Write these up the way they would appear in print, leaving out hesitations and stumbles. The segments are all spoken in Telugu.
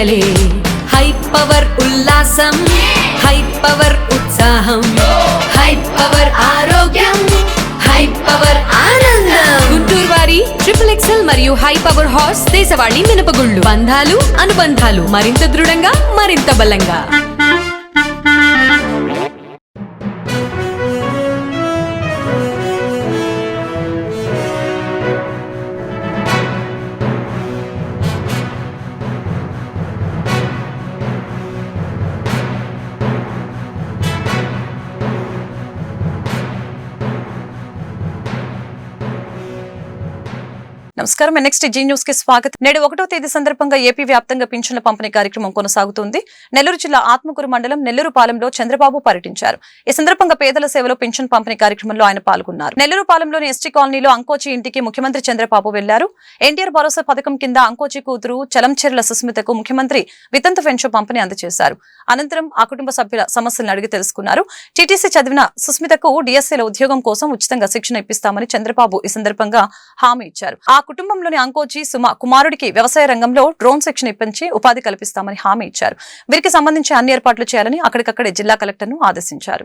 పండగలే హై పవర్ ఉల్లాసం హై పవర్ ఉత్సాహం హై పవర్ ఆరోగ్యం హై పవర్ ఆనందం గుంటూరు వారి XXL మరియు హై పవర్ హార్స్ దేశవాళీ మినపగుళ్ళు బంధాలు అనుబంధాలు మరింత దృఢంగా మరింత బలంగా. నమస్కారం. నెక్స్ట్ జీ న్యూస్ కి స్వాగతం. నేడు 1వ తేదీ సందర్భంగా ఏపీ వ్యాప్తంగా పింఛన్ల పంపిణీ కార్యక్రమం కొనసాగుతుంది. నెల్లూరు జిల్లా ఆత్మకూరు మండలం నెల్లూరు పాలెంలో చంద్రబాబు పర్యటించారు. ఈ సందర్భంగా పేదల సేవలో పింఛన్ పంపిణీ కార్యక్రమంలో ఆయన పాల్గొన్నారు. నెల్లూరు పాలెంలోని ఎస్టీ కాలనీలో అంకోచి ఇంటికి ముఖ్యమంత్రి చంద్రబాబు వెళ్లారు. ఎన్టీఆర్ భరోసా పథకం కింద అంకోచి కూతురు చలంచెర్ల సుస్మితకు ముఖ్యమంత్రి వితంతు పెన్షన్ పంపిణీ అందజేశారు. అనంతరం ఆ కుటుంబ సభ్యుల సమస్యలను అడిగి తెలుసుకున్నారు. టీటీసీ చదివిన సుస్మితకు డిఎస్సీల ఉద్యోగం కోసం ఉచితంగా శిక్షణ ఇప్పిస్తామని చంద్రబాబు ఈ సందర్భంగా హామీ ఇచ్చారు. ఆ కుటుంబంలోని అంకోచి సుమ కుమారుడికి వ్యవసాయ రంగంలో డ్రోన్ శిక్షణ ఇప్పించి ఉపాధి కల్పిస్తామని హామీ ఇచ్చారు. వీరికి సంబంధించి అన్ని ఏర్పాట్లు చేయాలని అక్కడికక్కడే జిల్లా కలెక్టర్ ను ఆదేశించారు.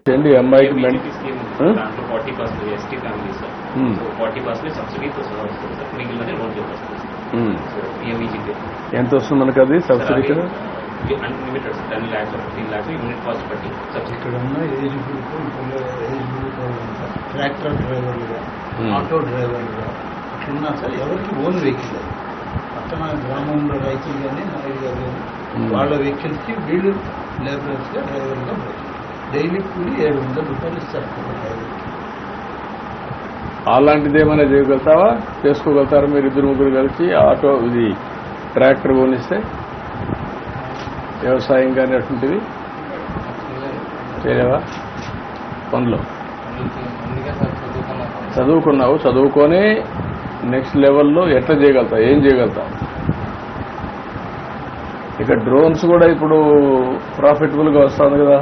ఎంత వస్తుంది మనకు అది సబ్సిడీ? ట్రాక్టర్ డ్రైవర్లుగా ఆటో డ్రైవర్లుగా అట్లున్నా సార్ ఎవరికి ఓన్ వెహికల్ పక్కన గ్రామంలో రైతులు కానీ నాయుడు గారు వాళ్ళ వెహికల్స్కి వీళ్ళు లేబరర్స్గా డ్రైవర్గా డైలీ కూలి 700 రూపాయలు ఇస్తారు డ్రైవర్కి. అలాంటిది ఏమైనా చేయగలుగుతావా? చేసుకోగలుగుతారా మీరు ఇద్దరు ముగ్గురు కలిసి ఆటో ఇది ట్రాక్టర్ కొనిస్తే వ్యవసాయం కానీ అటువంటివి చేయలేవా? పనులు చదువుకున్నావు, చదువుకొని నెక్స్ట్ లెవెల్లో ఎట్లా చేయగలుగుతావు, ఏం చేయగలుగుతావు? ఇక డ్రోన్స్ కూడా ఇప్పుడు ప్రాఫిటబుల్ గా వస్తుంది కదా.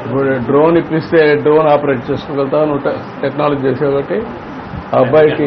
ఇప్పుడు డ్రోన్ ఇప్పిస్తే డ్రోన్ ఆపరేట్ చేసుకోగలుగుతావు నువ్వు టెక్నాలజీ చేసే ఒకటి. అబ్బాయికి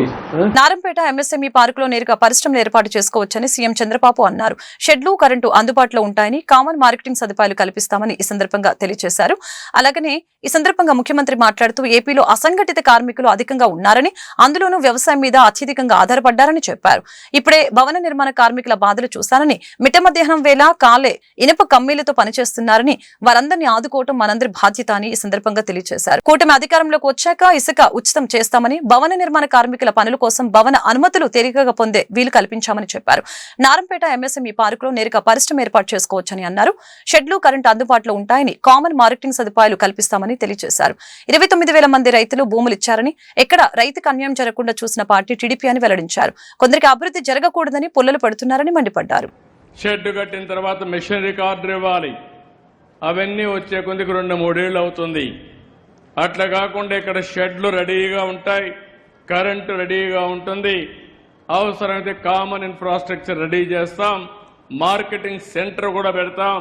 నారంపేట ఎంఎస్ఎంఈ పార్క్ లో నేరుగా పరిశ్రమలు ఏర్పాటు చేసుకోవచ్చని సీఎం చంద్రబాబు అన్నారు. షెడ్లు కరెంటు అందుబాటులో ఉంటాయని, కామన్ మార్కెటింగ్ సదుపాయాలు కల్పిస్తామని ఈ సందర్భంగా తెలియజేశారు. అలాగనే ఈ సందర్భంగా ముఖ్యమంత్రి మాట్లాడుతూ ఏపీలో అసంఘటిత కార్మికులు అధికంగా ఉన్నారని, అందులోనూ వ్యవసాయం మీద అత్యధికంగా ఆధారపడ్డారని చెప్పారు. ఇప్పుడే భవన నిర్మాణ కార్మికుల బాధలు చూశానని, మిట్ట మధ్యాహ్నం వేళ కాలే ఇనుప కమ్మీలతో పనిచేస్తున్నారని, వారందరినీ ఆదుకోవటం మనందరి బాధ్యత అని ఈ సందర్భంగా తెలియజేశారు. కూటమి అధికారంలోకి వచ్చాక ఇసుక ఉచితం చేస్తామని, భవన నిర్మాణ కార్మికుల పనుల కోసం భవన అనుమతులు తేలికగా పొందే వీలు కల్పించామని చెప్పారు. నారంపేట ఎంఎస్ఎంఈ పార్క్ లో నేరుగా పరిశ్రమ ఏర్పాటు చేసుకోవచ్చని అన్నారు. షెడ్లు కరెంటు అందుబాటులో ఉంటాయని, కామన్ మార్కెటింగ్ సదుపాయాలు కల్పిస్తామని తెలియజేశారు. 29,000 మంది రైతులు భూములు ఇచ్చారని, ఎక్కడ రైతుకు అన్యాయం జరగకుండా చూసిన పార్టీ టీడీపీ అని వెల్లడించారు. కొందరికి అభివృద్ధి జరగకూడదని పుల్లలు పడుతున్నారని మండిపడ్డారు. షెడ్ కట్టిన తర్వాత మెషినరీ కార్డు ఇవ్వాలి, అవన్నీ వచ్చే కొందికి 2-3 ఏళ్ళు అవుతుంది. అట్లా కాకుండా ఇక్కడ షెడ్లు రెడీగా ఉంటాయి, కరెంటు రెడీగా ఉంటుంది, అవసరమైతే కామన్ ఇన్ఫ్రాస్ట్రక్చర్ రెడీ చేస్తాం, మార్కెటింగ్ సెంటర్ కూడా పెడతాం.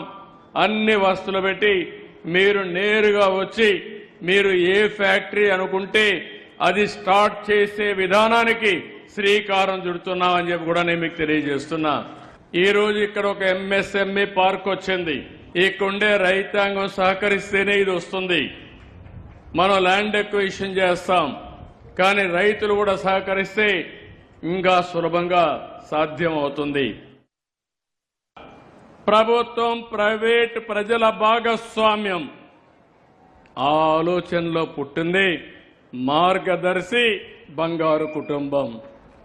అన్ని వస్తువులు పెట్టి మీరు నేరుగా వచ్చి మీరు ఏ ఫ్యాక్టరీ అనుకుంటే అది స్టార్ట్ చేసే విధానానికి శ్రీకారం చుడుతున్నామని చెప్పి కూడా నేను మీకు తెలియజేస్తున్నా. ఈ రోజు ఇక్కడ ఒక ఎంఎస్ఎంఈ పార్క్ వచ్చింది. ఇక్కడుండే రైతాంగం సహకరిస్తేనే ఇది వస్తుంది. మనం ల్యాండ్ ఎక్విజిషన్ చేస్తాం, కానీ రైతులు కూడా సహకరిస్తే ఇంకా సులభంగా సాధ్యం అవుతుంది. ప్రభుత్వం ప్రైవేట్ ప్రజల భాగస్వామ్యం ఆ ఆలోచనలో పుట్టింది మార్గదర్శి బంగారు కుటుంబం.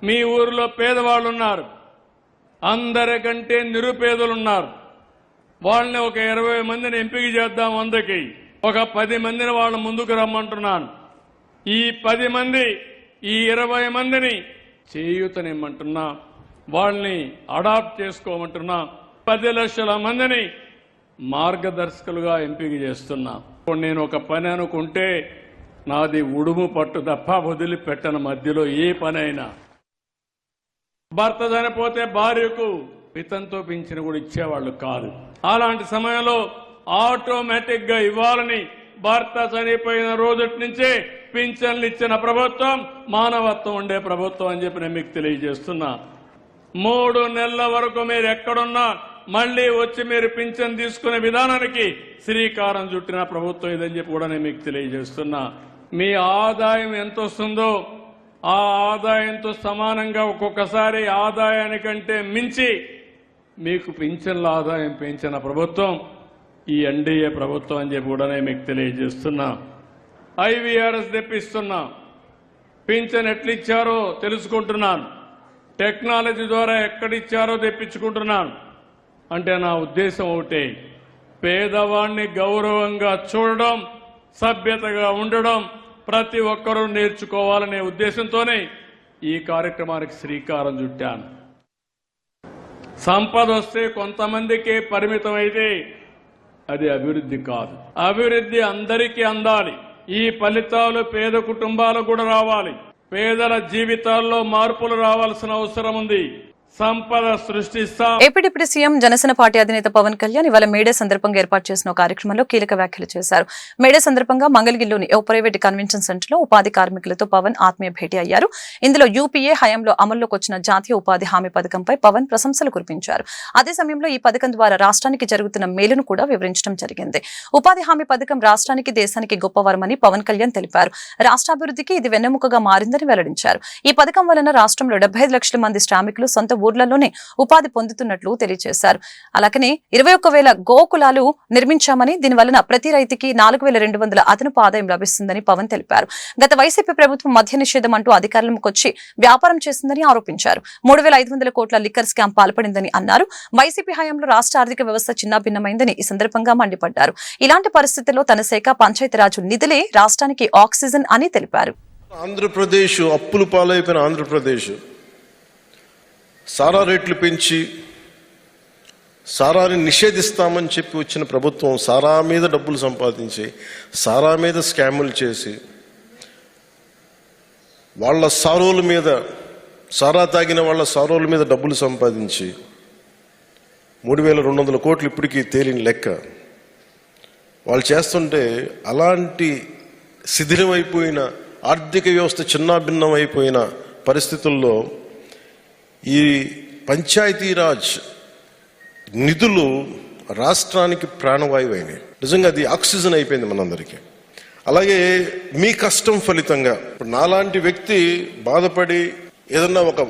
మీ ఊరిలో పేదవాళ్ళు ఉన్నారు, అందరికంటే నిరుపేదలున్నారు. వాళ్ళని ఒక 20 మందిని ఎంపిక చేద్దాం, 100కి ఒక 10 మందిని వాళ్ళ ముందుకు రమ్మంటున్నాను. ఈ 10 మంది ఈ 20 మందిని చేయూతనిమ్మంటున్నా, వాళ్ళని అడాప్ట్ చేసుకోమంటున్నా. 10 లక్షల మందిని మార్గదర్శకులుగా ఎంపిక చేస్తున్నా. నేను ఒక పని అనుకుంటే నాది ఉడుము పట్టు తప్ప వదిలిపెట్టను మధ్యలో ఏ పనైనా. భర్త చనిపోతే భార్యకు వితంతో పింఛను కూడా ఇచ్చేవాళ్ళు కాదు. అలాంటి సమయంలో ఆటోమేటిక్ గా ఇవ్వాలని భర్త చనిపోయిన రోజు నుంచే పింఛన్లు ఇచ్చిన ప్రభుత్వం మానవత్వం ఉండే ప్రభుత్వం అని చెప్పి నేను మీకు తెలియజేస్తున్నా. 3 నెలల వరకు మీరు ఎక్కడున్నా మళ్లీ వచ్చి మీరు పింఛన్ తీసుకునే విధానానికి శ్రీకారం చుట్టిన ప్రభుత్వం ఇదని చెప్పి కూడా నేను మీకు తెలియజేస్తున్నా. మీ ఆదాయం ఎంత వస్తుందో ఆ ఆదాయంతో సమానంగా ఒక్కొక్కసారి ఆదాయానికంటే మించి మీకు పింఛన్ల ఆదాయం పెంచిన ప్రభుత్వం ఈ ఎన్డీఏ ప్రభుత్వం అని చెప్పి కూడా నేను మీకు తెలియజేస్తున్నా. ఐవీఆర్ఎస్ తెప్పిస్తున్నా. పింఛన్ ఎట్లిచ్చారో తెలుసుకుంటున్నాను. టెక్నాలజీ ద్వారా ఎక్కడిచ్చారో తెప్పించుకుంటున్నాను. అంటే నా ఉద్దేశం ఒకటే, పేదవాణ్ణి గౌరవంగా చూడడం, సభ్యతగా ఉండడం ప్రతి ఒక్కరూ నేర్చుకోవాలనే ఉద్దేశంతోనే ఈ కార్యక్రమానికి శ్రీకారం చుట్టాను. సంపద వస్తే కొంతమందికే పరిమితం అయితే అది అభివృద్ధి కాదు. అభివృద్ధి అందరికీ అందాలి. ఈ ఫలితాలు పేద కుటుంబాలకు కూడా రావాలి. పేదల జీవితాల్లో మార్పులు రావాల్సిన అవసరం ఉంది. సంపద సృష్టిస్తాం. AP deputy CM Janasena party అధినేత పవన్ కళ్యాణ్ ఇవాళ మేడే సందర్భంగా ఏర్పాటు చేసిన కార్యక్రమంలో కీలక వ్యాఖ్యలు చేశారు. మేడే సందర్భంగా మంగళగిరిలోని ఓ ప్రైవేట్ కన్వెన్షన్ సెంటర్ లో ఉపాధి కార్మికులతో పవన్ ఆత్మీయ భేటీ అయ్యారు. ఇందులో యూపీఏ హయాంలో అమల్లోకి వచ్చిన జాతీయ ఉపాధి హామీ పథకంపై పవన్ ప్రశంసలు కురిపించారు. అదే సమయంలో ఈ పథకం ద్వారా రాష్ట్రానికి జరుగుతున్న మేలును కూడా వివరించడం జరిగింది. ఉపాధి హామీ పథకం రాష్ట్రానికి దేశానికి గొప్పవరమని పవన్ కళ్యాణ్ తెలిపారు. రాష్ట్రాభివృద్ధికి ఇది వెన్నెముకగా మారిందని వెల్లడించారు. ఈ పథకం వలన రాష్ట్రంలో 75 లక్షల మంది శ్రామికులు సొంత ఊర్లలోనే ఉపాధి పొందుతున్నట్లు తెలియజేశారు. అలాగనే 21,000 గోకులాలు నిర్మించామని, దీని వలన ప్రతి రైతుకి 4,200 అదనపు ఆదాయం లభిస్తుందని పవన్ తెలిపారు. గత వైసీపీ ప్రభుత్వం మద్య నిషేధం అంటూ అధికారంలోకి వ్యాపారం చేసిందని ఆరోపించారు. 3,500 కోట్ల లిక్కర్ స్కామ్ పాల్పడిందని అన్నారు. వైసీపీ హయాంలో రాష్ట్ర ఆర్థిక వ్యవస్థ చిన్నాభిన్నమైందని ఈ సందర్భంగా మండిపడ్డారు. ఇలాంటి పరిస్థితుల్లో తన శాఖ పంచాయతీరాజ్ నిధులే రాష్ట్రానికి ఆక్సిజన్ అని తెలిపారు. ఆంధ్రప్రదేశ్ అప్పులు పాలైపోయిన ఆంధ్రప్రదేశ్ సారా రేట్లు పెంచి సారాని నిషేధిస్తామని చెప్పి వచ్చిన ప్రభుత్వం సారా మీద డబ్బులు సంపాదించి సారా మీద స్కాములు చేసి వాళ్ళ సారోల మీద సారా తాగిన వాళ్ళ సారోల మీద డబ్బులు సంపాదించి 3,200 కోట్లు ఇప్పటికీ తేలిన లెక్క. వాళ్ళు చేస్తుంటే అలాంటి శిథిలమైపోయిన ఆర్థిక వ్యవస్థ చిన్నాభిన్నం అయిపోయిన పరిస్థితుల్లో ఈ పంచాయతీరాజ్ నిధులు రాష్ట్రానికి ప్రాణవాయువు అయినాయి. నిజంగా అది ఆక్సిజన్ అయిపోయింది మనందరికీ. అలాగే మీ కష్టం ఫలితంగా ఇప్పుడు నాలాంటి వ్యక్తి బాధపడి ఏదన్నా ఒక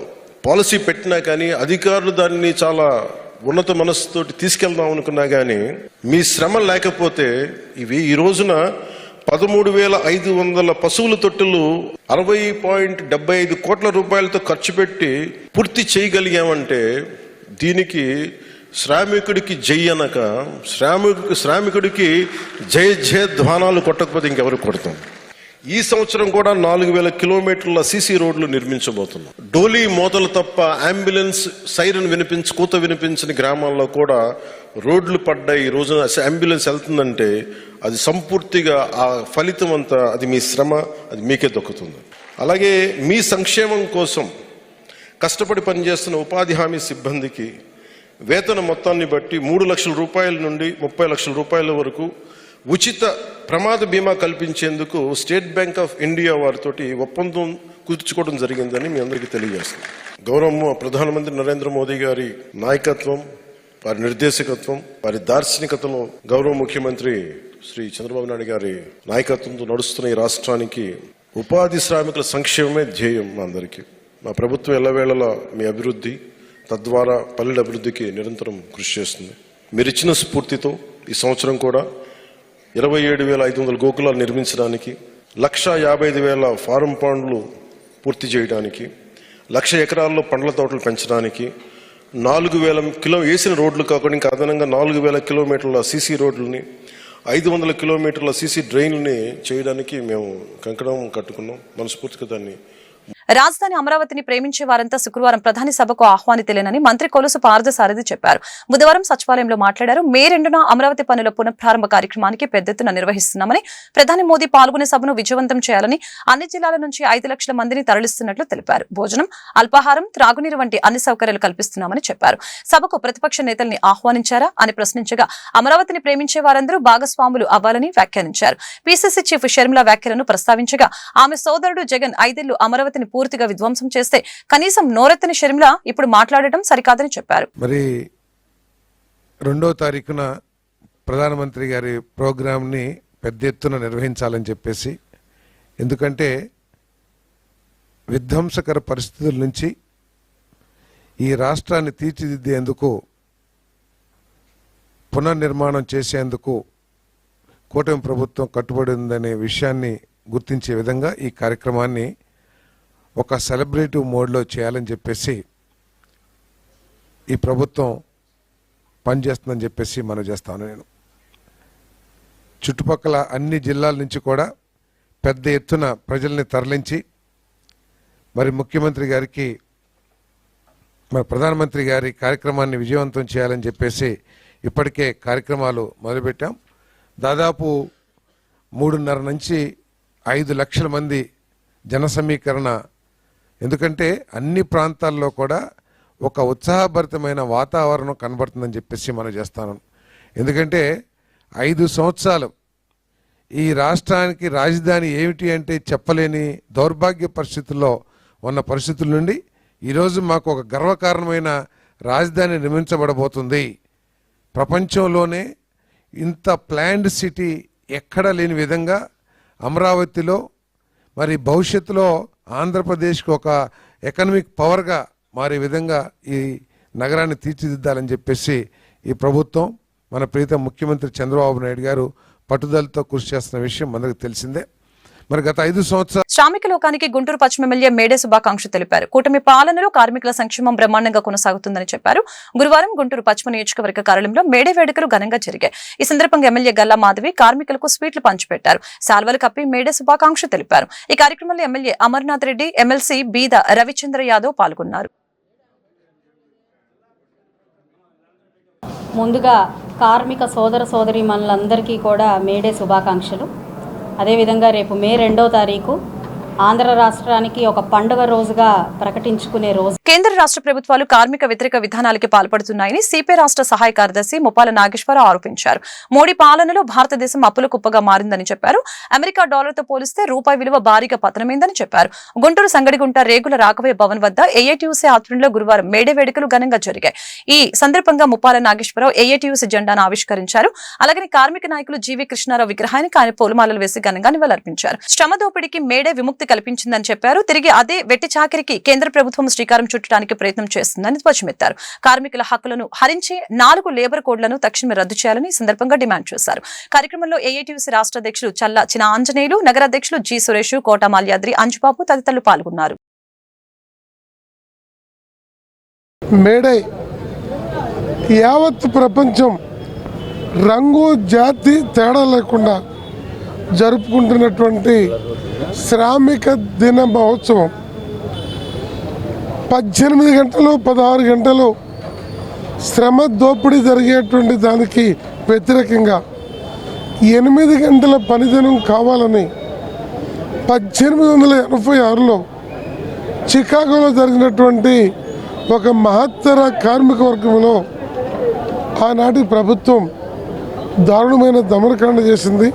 పాలసీ పెట్టినా కానీ అధికారులు దాన్ని చాలా ఉన్నత మనస్సుతోటి తీసుకెళ్దాం అనుకున్నా కానీ మీ శ్రమ లేకపోతే ఇవి ఈ రోజున 13,500 పశువుల తొట్టెలు 60.75 కోట్ల రూపాయలతో ఖర్చు పెట్టి పూర్తి చేయగలిగామంటే దీనికి శ్రామికుడికి జై అనక శ్రామికుడికి జయ జయ ధ్వానాలు కొట్టకపోతే ఇంకెవరు కొడతాం. ఈ సంవత్సరం కూడా 4,000 కిలోమీటర్ల సీసీ రోడ్లు నిర్మించబోతున్నాం. డోలీ మోతలు తప్ప అంబులెన్స్ సైరన్ కూత వినిపించిన గ్రామాల్లో కూడా రోడ్లు పడ్డాయి. ఈ రోజున అంబులెన్స్ వెళ్తుందంటే అది సంపూర్తిగా ఆ ఫలితం అంతా అది మీ శ్రమ, అది మీకే దక్కుతుంది. అలాగే మీ సంక్షేమం కోసం కష్టపడి పనిచేస్తున్న ఉపాధి హామీ సిబ్బందికి వేతన మొత్తాన్ని బట్టి 3 లక్షల రూపాయల నుండి 30 లక్షల రూపాయల వరకు ఉచిత ప్రమాద బీమా కల్పించేందుకు స్టేట్ బ్యాంక్ ఆఫ్ ఇండియా వారితోటి ఒప్పందం కుదుర్చుకోవడం జరిగిందని మీ అందరికీ తెలియజేస్తుంది. గౌరవ ప్రధానమంత్రి నరేంద్ర మోదీ గారి నాయకత్వం, వారి నిర్దేశకత్వం, వారి దార్శనికతలో గౌరవ ముఖ్యమంత్రి శ్రీ చంద్రబాబు నాయుడు గారి నాయకత్వంతో నడుస్తున్న ఈ రాష్ట్రానికి ఉపాధి శ్రామికుల సంక్షేమమే ధ్యేయం. మా అందరికీ మా ప్రభుత్వం ఎల్లవేళలా మీ అభివృద్ధి, తద్వారా పల్లెల అభివృద్ధికి నిరంతరం కృషి చేస్తుంది. మీరిచ్చిన స్ఫూర్తితో ఈ సంవత్సరం కూడా 27,500 గోకులాలు నిర్మించడానికి, 1,55,000 ఫారం పాండ్లు పూర్తి చేయడానికి, 1,00,000 ఎకరాల్లో పండ్ల తోటలు పెంచడానికి, 4,000 వేసిన రోడ్లు కాకుండా ఇంకా అదనంగా 4,000 కిలోమీటర్ల సీసీ రోడ్లని, 500 కిలోమీటర్ల సీసీ డ్రైన్లని చేయడానికి మేము కంకణం కట్టుకున్నాం. మనస్ఫూర్తిగా దాన్ని రాజధాని అమరావతిని ప్రేమించే వారంతా శుక్రవారం ప్రధాని సభకు ఆహ్వానితులేనని మంత్రి కొలుసు పార్థసారథి చెప్పారు. బుధవారం సచివాలయంలో మాట్లాడారు. మే 2న అమరావతి పనుల పునఃప్రారంభ కార్యక్రమానికి పెద్ద ఎత్తున నిర్వహిస్తున్నామని, ప్రధాని మోదీ పాల్గొనే సభను విజయవంతం చేయాలని అన్ని జిల్లాల నుంచి 5 లక్షల మందిని తరలిస్తున్నట్లు తెలిపారు. భోజనం, అల్పాహారం, త్రాగునీరు వంటి అన్ని సౌకర్యాలు కల్పిస్తున్నామని చెప్పారు. సభకు ప్రతిపక్ష నేతల్ని ఆహ్వానించారా అని ప్రశ్నించగా అమరావతిని ప్రేమించే వారందరూ భాగస్వాములు అవ్వాలని వ్యాఖ్యానించారు. పీసీసీ చీఫ్ షర్మిల వ్యాఖ్యలను ప్రస్తావించగా ఆమె సోదరుడు జగన్ 5 ఏళ్లు అమరావతిని పూర్తిగా విధ్వంసం చేస్తే కనీసం నోరెత్తని షర్మిల ఇప్పుడు మాట్లాడటం సరికాదని చెప్పారు. మరి 2వ తారీఖున ప్రధానమంత్రి గారి ప్రోగ్రాంని పెద్ద ఎత్తున నిర్వహించాలని చెప్పేసి, ఎందుకంటే విధ్వంసకర పరిస్థితుల నుంచి ఈ రాష్ట్రాన్ని తీర్చిదిద్దేందుకు, పునర్నిర్మాణం చేసేందుకు కూటమి ప్రభుత్వం కట్టుబడి ఉందనే విషయాన్ని గుర్తించే విధంగా ఈ కార్యక్రమాన్ని ఒక సెలబ్రేటివ్ మోడ్లో చేయాలని చెప్పేసి ఈ ప్రభుత్వం పనిచేస్తుందని చెప్పేసి మనం చేస్తాను. నేను చుట్టుపక్కల అన్ని జిల్లాల నుంచి కూడా పెద్ద ఎత్తున ప్రజల్ని తరలించి మరి ముఖ్యమంత్రి గారికి, మరి ప్రధానమంత్రి గారి కార్యక్రమాన్ని విజయవంతం చేయాలని చెప్పేసి ఇప్పటికే కార్యక్రమాలు మొదలుపెట్టాం. దాదాపు 3.5 నుంచి 5 లక్షల మంది జన సమీకరణ. ఎందుకంటే అన్ని ప్రాంతాల్లో కూడా ఒక ఉత్సాహభరితమైన వాతావరణం కనబడుతుందని చెప్పేసి మనం చేస్తాను. ఎందుకంటే 5 సంవత్సరాలు ఈ రాష్ట్రానికి రాజధాని ఏమిటి అంటే చెప్పలేని దౌర్భాగ్య పరిస్థితుల్లో ఉన్న పరిస్థితుల నుండి ఈరోజు మాకు ఒక గర్వకారణమైన రాజధాని నిర్మించబడబోతుంది. ప్రపంచంలోనే ఇంత ప్లాన్డ్ సిటీ ఎక్కడా లేని విధంగా అమరావతిలో మరి భవిష్యత్తులో ఆంధ్రప్రదేశ్కి ఒక ఎకనామిక్ పవర్గా మారే విధంగా ఈ నగరాన్ని తీర్చిదిద్దాలని చెప్పేసి ఈ ప్రభుత్వం, మన ప్రీతం ముఖ్యమంత్రి చంద్రబాబు నాయుడు గారు పట్టుదలతో కృషి చేస్తున్న విషయం మనకు తెలిసిందే. మరి గత 5 సంవత్సరాలు శ్రామిక లోకానికి గుంటూరు పశ్చిమ ఎమ్మెల్యే మేడే శుభాకాంక్షలు తెలిపారు. కూటమి పాలనలో కార్మికుల సంక్షేమం బ్రహ్మాండంగా కొనసాగుతుందని చెప్పారు. గురువారం గుంటూరు పశ్చిమ నియోజకవర్గ కార్యాలయంలో మేడే వేడుకలు ఘనంగా జరిగాయి. ఈ సందర్భంగా ఎమ్మెల్యే గల్లా మాధవి కార్మికులకు స్వీట్లు పంచిపెట్టారు. శాల్వలు కప్పి మేడే శుభాకాంక్షలు తెలిపారు. ఈ కార్యక్రమంలో ఎమ్మెల్యే అమర్నాథ్ రెడ్డి, ఎమ్మెల్సీ బీద రవిచంద్ర యాదవ్ పాల్గొన్నారు. ముందుగా కార్మిక సోదర సోదరీమణులందరికీ కూడా మేడే శుభాకాంక్షలు. అదేవిధంగా రేపు మే 2వ తారీఖు ఆంధ్ర రాష్ట్రానికి ఒక పండుగ రోజుగా ప్రకటించుకునే రోజు. కేంద్ర రాష్ట్ర ప్రభుత్వాలు కార్మిక వ్యతిరేక విధానాలకి పాల్పడుతున్నాయని సిపిఐ రాష్ట్ర సహాయ కార్యదర్శి ముప్పాల నాగేశ్వరరావు ఆరోపించారు. మోడీ పాలనలో భారతదేశం అప్పుల కుప్పగా మారిందని చెప్పారు. అమెరికా డాలర్తో పోలిస్తే రూపాయి విలువ భారీగా పతనమైందని చెప్పారు. గుంటూరు సంగడిగుంట రేగుల రాఘవయ్య భవన్ వద్ద ఏఐటీయూసీ ఆధ్వర్యంలో గురువారం మేడే వేడుకలు ఘనంగా జరిగాయి. ఈ సందర్భంగా ముప్పాల నాగేశ్వరరావు ఏఐటీయూసీ జెండాను ఆవిష్కరించారు. అలాగే కార్మిక నాయకులు జీవీ కృష్ణారావు విగ్రహానికి ఆయన పూలమాలలు వేసి ఘనంగా నివాళులర్పించారు. శ్రమ దోపిడీకి మేడే విముక్తి కల్పించిందని చెప్పారు. తిరిగి అదే వెట్టి చాకిరికి కేంద్ర ప్రభుత్వం శ్రీకారం చుట్టడానికి ప్రయత్నం చేస్తుందని ధ్వజమెత్తారు. కార్మికుల హక్కులను హరించి 4 లేబర్ కోడ్లను తక్షణమే రద్దు చేయాలని ఈ సందర్భంగా డిమాండ్ చేశారు. కార్యక్రమంలో ఏఐటీయూసీ రాష్ట్ర అధ్యక్షులు చల్లా చిన ఆంజనేయులు, నగర అధ్యక్షులు జి సురేష్, కోట మాల్యాద్రి, అంజుబాబు తదితరులు పాల్గొన్నారు. మేడే యావత్ ప్రపంచం రంగు జాతి తేడా లేకుండా జరుపుకుంటున్నటువంటి శ్రామిక దిన మహోత్సవం 18 గంటలు 16 గంటలు శ్రమ దోపిడీ జరిగేటువంటి దానికి వ్యతిరేకంగా 8 గంటల పనిదినం కావాలని 1886లో చికాగోలో జరిగినటువంటి ఒక మహత్తర కార్మిక వర్గంలో ఆనాటి ప్రభుత్వం దారుణమైన దమనకాండ చేసింది,